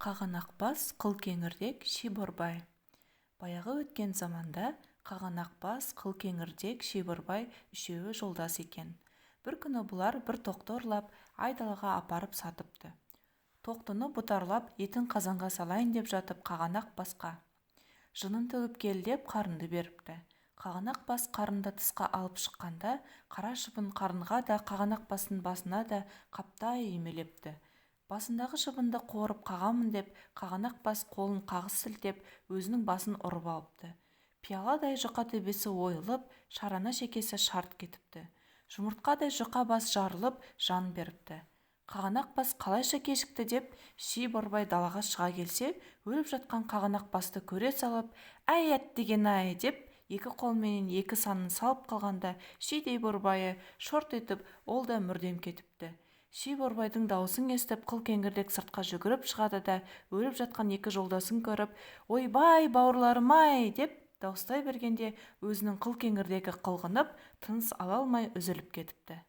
Қағанақбас, қылкеңірдек, ши-борбай. Баяғы өткен заманда Қағанақбас, қылкеңірдек, ши-борбай үшеуі жолдас екен. Бір күні бұлар бір тоқты ұрлап, айдалаға апарып сатыпты. Тоқтыны бұтарлап, етін қазанға салайын деп жатып Қағанақбасқа: «Жынын төгіп кел» деп қарынды беріпті. Қағанақбас қарынды тысқа алып шыққанда, қара шыбын қарынға да, Қағанақбастың басына да қаптай үймелепті. Басындағы шыбынды қуырып қағамын деп, Қағанақбас қолын қағыс сілтеп, өзінің басын ұрып алыпты. Пияладай жұқа төбесі ойылып, шарана шекесі шарт кетіпті. Жұмыртқадай жұқа бас жарылып, жан беріпті. Қағанақбас қалайша кешікті деп, ши-борбай далаға шыға келсе, өліп жатқан Қағанақбасты көре салып: «Әй, әттеген-ай!» деп, екі қолменен екі санын салып қалғанда, шидей-борбайы шорт етіп, ол да мүрдем кетіпті. Ши-борбайдың даусын естіп, қылкеңірдек сыртқа жүгіріп шығады да, өліп жатқан екі жолдасын көріп: «Ойбай, бауырларым-ай!» деп дауыстай бергенде, өзінің қылкеңірдегі қылғынып, тыныс ала алмай үзіліп кетіпті.